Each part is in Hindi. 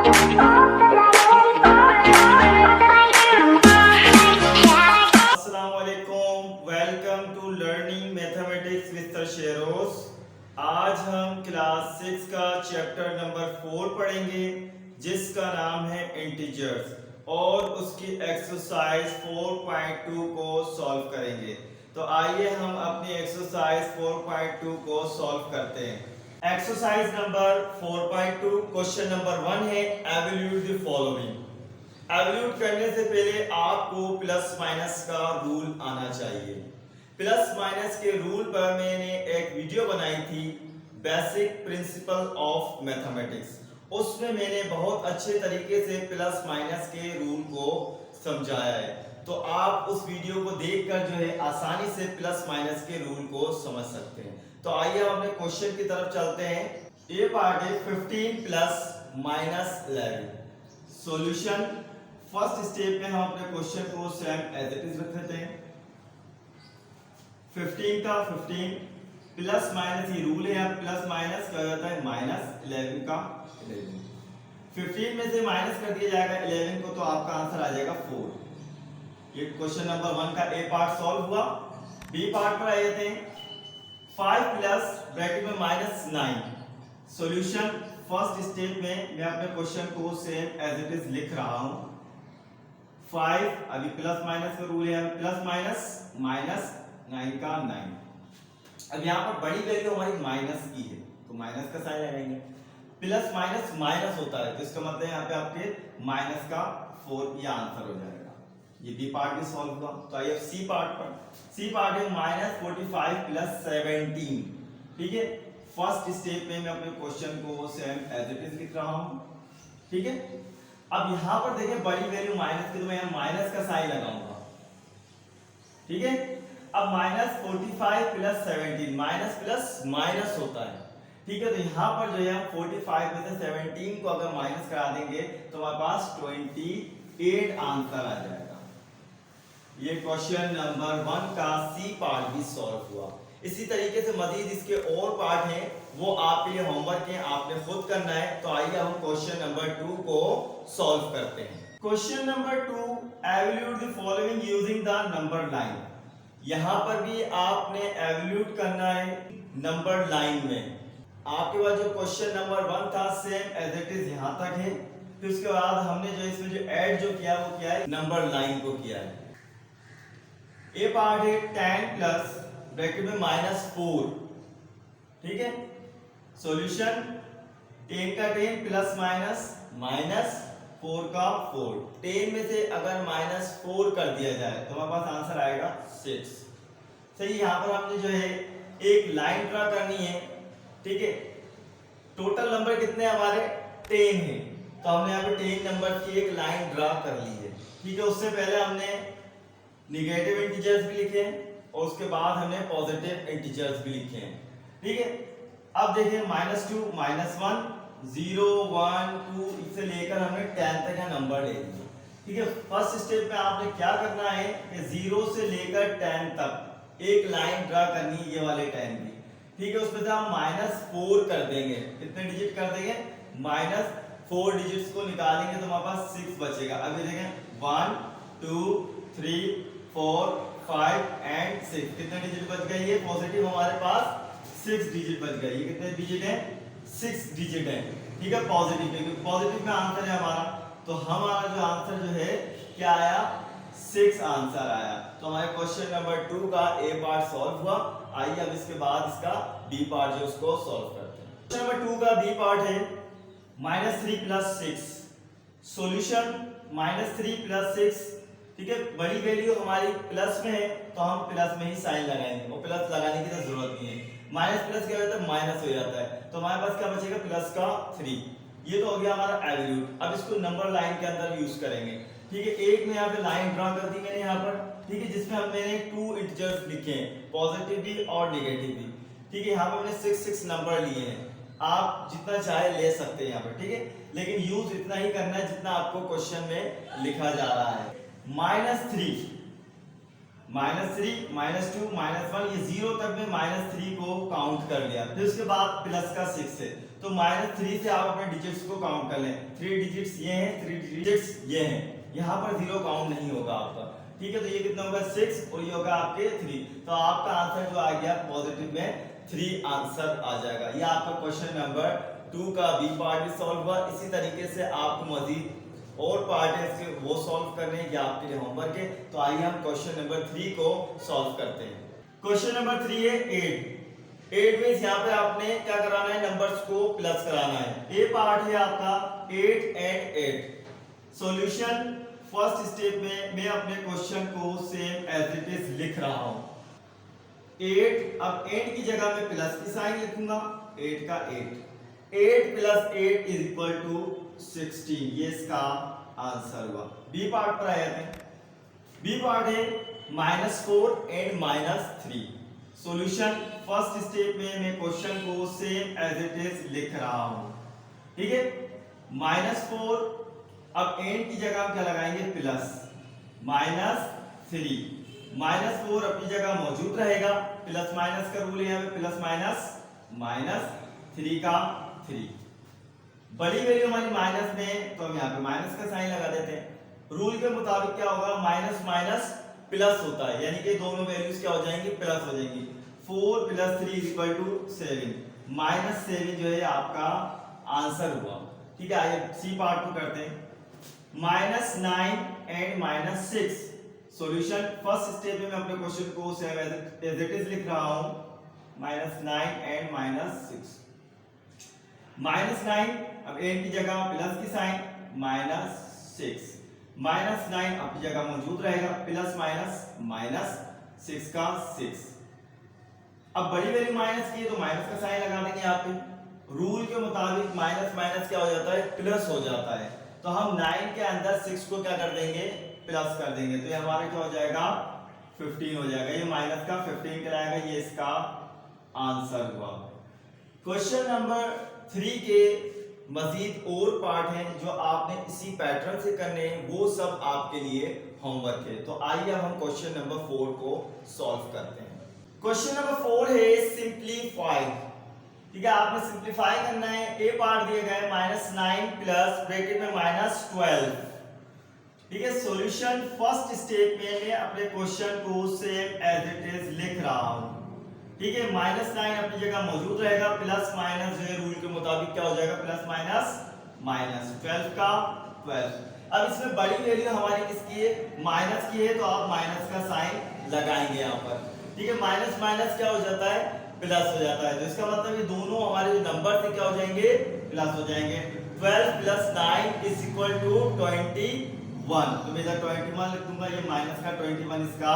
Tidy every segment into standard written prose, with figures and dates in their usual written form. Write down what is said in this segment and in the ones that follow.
Welcome to learning mathematics with sir Sheroz. आज हम क्लास 6 का चैप्टर नंबर 4 पढ़ेंगे जिसका नाम है इंटीजर्स और उसकी एक्सरसाइज 4.2 को सॉल्व करेंगे। तो आइए हम अपनी एक्सरसाइज 4.2 को सॉल्व करते हैं। एक्सरसाइज नंबर 4.2 क्वेश्चन नंबर 1 है एवल्यूट द फॉलोइंग। एवल्यूट करने से पहले आपको प्लस माइनस का रूल आना चाहिए। प्लस माइनस के रूल पर मैंने एक वीडियो बनाई थी, बेसिक प्रिंसिपल ऑफ मैथमेटिक्स। उसमें मैंने बहुत अच्छे तरीके से प्लस माइनस के रूल को समझाया है। तो आप उस वीडियो को देखकर जो है आसानी से प्लस माइनस के रूल को समझ सकते हैं। तो आइए हम अपने क्वेश्चन की तरफ चलते हैं। ये पार्ट है 15 plus minus 11। Solution first step में हम अपने क्वेश्चन को सेम एज इट इज रख देते हैं। 15 का 15 प्लस माइनस, ये रूल है, प्लस माइनस क्या हो जाता है माइनस, 11 का 11। 15 में से माइनस कर दिया जाएगा 11 को, तो आपका आंसर आ जाएगा 4। ये क्वेश्चन नंबर 1 का ए पार्ट सॉल्व हुआ। बी पार्ट पर आ जाते हैं। 5 प्लस ब्रैकेट में माइनस 9। सॉल्यूशन फर्स्ट स्टेप में मैं अपने क्वेश्चन को सेम एज इट इज लिख रहा हूं। 5 अभी प्लस माइनस का रूल है, प्लस माइनस माइनस 9 का 9। अब यहाँ पर बड़ी वैल्यू हमारी माइनस की है तो माइनस का साइन लगाएंगे। प्लस माइनस माइनस होता है तो इसका मतलब यहाँ पे आपके माइनस का 4, ये आंसर हो जाएगा। ये बी पार्ट भी सॉल्व हुआ। तो आइए सी पार्ट पर। सी पार्ट है माइनस 45 प्लस 17। ठीक है, फर्स्ट स्टेप में मैं अपने क्वेश्चन को सेम एज इट इज लिख रहा हूं। ठीक है, अब यहां पर देखें बड़ी वैल्यू माइनस की, तो मैं यहां माइनस का साइन लगाऊंगा। ठीक है, अब minus 45 plus 17, minus plus minus होता है। ठीक है, तो यहां पर जो है हम 45 में से 17 को अगर माइनस करा देंगे तो हमारे पास 28 आंसर आ जाएगा। ये क्वेश्चन नंबर 1 का सी पार्ट भी सॉल्व हुआ। इसी तरीके से मजीद इसके और पार्ट हैं, वो आपके लिए होमवर्क है, आपने खुद करना है। तो आइए हम क्वेश्चन नंबर 2 को सॉल्व करते हैं। Question number 2, evaluate the following using the number line. यहां पर भी आपने एवल्यूट करना है नंबर लाइन में। आपके पास जो क्वेश्चन नंबर 1 था सेम एज इट इज यहां तक है। फिर उसके बाद हमने जो इसमें जो ऐड जो किया वो किया है नंबर लाइन को किया है। ए पार्ट है 10 प्लस ब्रैकेट में माइनस 4। ठीक है, सॉल्यूशन 10 का 10 प्लस माइनस माइनस 4 का 4। 10 में से अगर माइनस 4 कर दिया जाए तो हमारे पास आंसर आएगा 6। सही, यहाँ पर हमने जो है एक लाइन ड्रा करनी है। ठीक है, टोटल नंबर कितने हमारे 10 है, तो हमने यहाँ पे 10 नंबर की एक लाइन ड्रा कर ली है। ठीक है, उससे पहले हमने निगेटिव इंटीजर्स भी लिखे हैं और उसके बाद हमने पॉजिटिव इंटीजर्स भी लिखे हैं। ठीक है, अब देखिए -2 -1 0 1 2 इसे लेकर हमने 10 तक का नंबर ले लिया। ठीक है, फर्स्ट स्टेप में आपने क्या करना है कि 0 से लेकर 10 तक एक लाइन ड्रा करनी है, ये वाले 10 की। ठीक है, उसमें से हम -4 कर देंगे। कितने डिजिट कर देंगे? -4 डिजिट्स को निकालेंगे तो हमारे पास 6 बचेगा। अभी देखें 1 2 3 4 5 एंड 6, कितने डिजिट बच गए? ये पॉजिटिव हमारे पास 6 डिजिट बच गए। ये कितने डिजिट हैं? 6 डिजिट हैं। ठीक है, पॉजिटिव में, क्योंकि पॉजिटिव में आंसर है हमारा, तो हमारा जो आंसर जो है क्या आया? 6 आंसर आया। तो हमारे क्वेश्चन नंबर 2 का ए पार्ट सॉल्व हुआ। आइए अब इसके बाद इसका बी पार्ट जो उसको सॉल्व करते हैं। क्वेश्चन नंबर 2 का बी पार्ट है -3 प्लस 6। Solution -3 plus 6। ठीक है, बड़ी वैल्यू हमारी प्लस में है तो हम प्लस में ही साइन लगाएंगे, और प्लस लगाने की तो जरूरत नहीं है। माइनस प्लस क्या होता है? माइनस हो जाता है। तो हमारे पास क्या बचेगा? प्लस का 3। ये तो हो गया हमारा एवल्यूट। अब इसको नंबर लाइन के अंदर यूज करेंगे। ठीक है, एक में यहाँ पे लाइन ड्रा कर दी मैंने यहाँ पर। ठीक है, जिसमें मैंने 2 इंटीजर्स लिखे हैं, पॉजिटिव भी और नेगेटिव भी। ठीक है, यहाँ पर मैंने 6 नंबर लिए हैं। आप जितना चाहे ले सकते हैं यहाँ पर। ठीक है, लेकिन यूज इतना ही करना है जितना आपको क्वेश्चन में लिखा जा रहा है। -3 -3 -2 -1, ये 0 तक में -3 को काउंट कर लिया। फिर उसके बाद प्लस का 6 है तो -3 से आप अपने डिजिट्स को काउंट कर लें। 3 डिजिट्स ये हैं, 3 डिजिट्स ये हैं, यहाँ पर 0 काउंट नहीं होगा आपका, ठीक है। तो ये कितना होगा 6 और ये होगा आपके 3। तो आपका आंसर जो आ गया पॉजिटिव में 3 आंसर आ जाएगा। ये आपका क्वेश्चन नंबर 2 का बी पार्ट भी सॉल्व हुआ। इसी तरीके से आपको मजीद और पार्ट है इसके वो सॉल्व करने हैं, ये आपके लिए होमवर्क है। तो आइए हम क्वेश्चन नंबर 3 को सॉल्व करते हैं। क्वेश्चन नंबर 3 है 8 मींस यहाँ पे आपने क्या कराना है, नंबर्स को प्लस कराना है। ए पार्ट है आपका 8 एंड 8। सॉल्यूशन फर्स्ट स्टेप में मैं अपने क्वेश्चन को सेम एज इट इज लिख रहा हूं। 8, अब 8 की जगह में प्लस की साइन लिखूंगा, 8 का 8 प्लस 8 इज इक्वल टू 16। ये इसका आंसर हुआ। बी पार्ट पर आए थे। बी पार्ट है -4 एंड -3। सॉल्यूशन फर्स्ट स्टेप में मैं क्वेश्चन को सेम एज इट इज लिख रहा हूं, ठीक है। -4, अब एंड की जगह क्या लगाएंगे, प्लस, -3, -4 अपनी जगह मौजूद रहेगा, प्लस माइनस का रूल है यहाँ पे, प्लस माइनस, -3 का 3। बड़ी वैल्यू हमारी माइनस में, तो हम यहाँ पे माइनस का साइन लगा देते हैं। रूल के मुताबिक क्या होगा, माइनस माइनस प्लस होता है, यानी कि दोनों वैल्यूज क्या हो जाएंगी, प्लस हो जाएंगी। 4 + 3 = 7, -7 जो है आपका आंसर हुआ, ठीक है। आइए सी पार्ट को करते हैं। -9 एंड -6। सॉल्यूशन फर्स्ट स्टेप में मैं अपने क्वेश्चन को सेम एज इट इज लिख रहा हूं, -9 एंड -6। -9, अब एंड की जगह प्लस की साइन, -6, -9 अपनी जगह मौजूद रहेगा, प्लस माइनस, -6 का 6। अब बड़ी वैल्यू माइनस की है तो माइनस का साइन लगा देंगे यहाँ पे। रूल के मुताबिक माइनस माइनस क्या हो जाता है, प्लस हो जाता है। तो हम 9 के अंदर 6 को क्या कर देंगे, प्लस कर देंगे। तो ये हमारा क्या हो जाएगा, 15 हो जाएगा। ये माइनस का 15 कहलाएगा, ये इसका आंसर हुआ। क्वेश्चन नंबर 3 के मजीद और पार्ट हैं जो आपने इसी पैटर्न से करने हैं, वो सब आपके लिए होमवर्क है। तो आइए अब हम क्वेश्चन नंबर 4 को सॉल्व करते हैं। क्वेश्चन नंबर 4 है सिंप्लीफाई, ठीक है। आपने सिंप्लीफाई करना है। ए पार्ट दिया गया है -9 प्लस ब्रैकेट में -12, ठीक है। सॉल्यूशन फर्स्ट स्टेप में मैं अपने क्वेश्चन को सेम एज इट इज लिख रहा हूं, ठीक है। -9 अपनी जगह मौजूद रहेगा, प्लस माइनस जो है रूल के मुताबिक क्या हो जाएगा, प्लस माइनस, 12 का 12। अब इसमें बड़ी वैल्यू हमारी किसकी है, माइनस की है, तो आप माइनस का साइन लगाएंगे यहाँ पर, ठीक है। माइनस माइनस क्या हो जाता है, प्लस हो जाता है। तो इसका मतलब ये दोनों हमारे जो नंबर थे क्या हो जाएंगे, प्लस हो जाएंगे। 12 + 9 = 21। तो मैं इधर 21 लिख दूंगा, ये माइनस का 21 इसका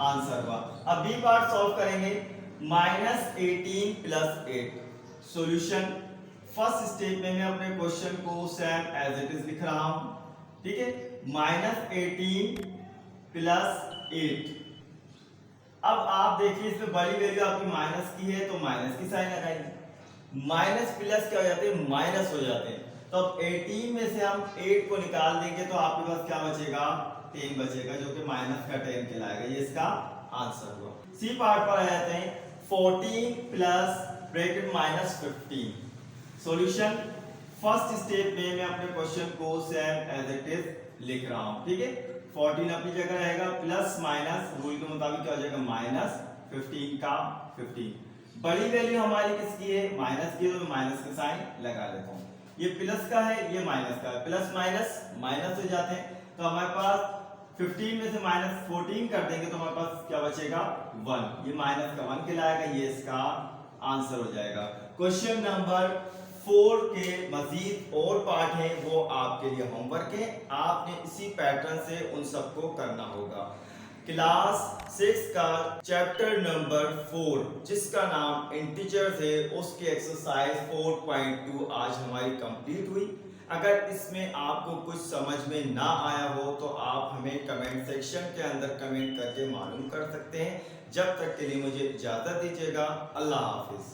आंसर हुआ। अब बी पार्ट सॉल्व करेंगे। -18 + 8। सॉल्यूशन फर्स्ट स्टेप में मैं अपने क्वेश्चन को सेम एज इट इज लिख रहा हूं, ठीक है। -18 + 8। अब आप देखिए इसमें बड़ी वैल्यू आपकी माइनस की है तो माइनस की साइन लगाएंगे। माइनस प्लस क्या हो जाते हैं, माइनस हो जाते हैं। तो अब 18 में से हम 8 को निकाल देंगे तो आपके पास क्या बचेगा, 10 बचेगा, जो कि माइनस का 10 कहलाएगा। ये इसका आंसर हुआ। सी पार्ट पर आ जाते हैं। 14 plus bracket -15। Solution first step में मैं अपने क्वेश्चन को सेम एज इट इज लिख रहा हूं, ठीक है। 14 अपनी जगह रहेगा, प्लस माइनस रूल के मुताबिक क्या हो जाएगा, -15 का 15। बड़ी वैल्यू हमारी किसकी है, माइनस की है, तो माइनस का साइन लगा देता हूं। ये प्लस का है, ये माइनस का है, प्लस माइनस माइनस हो जाते हैं। तो हमारे पास 15 में से -14 कर देंगे तो हमारे पास क्या बचेगा, 1। ये माइनस का 1 कहलाएगा, ये इसका आंसर हो जाएगा। क्वेश्चन नंबर 4 के मजीद और पार्ट हैं, वो आपके लिए होमवर्क है। आपने इसी पैटर्न से उन सबको करना होगा। क्लास 6 का चैप्टर नंबर 4 जिसका नाम इंटीजर्स है, उसकी एक्सरसाइज 4.2 आज हमारी कंप्लीट हुई। अगर इसमें आपको कुछ समझ में ना आया हो तो आप हमें कमेंट सेक्शन के अंदर कमेंट करके मालूम कर सकते हैं। जब तक के लिए मुझे इजाज़त दीजिएगा। अल्लाह हाफिज़।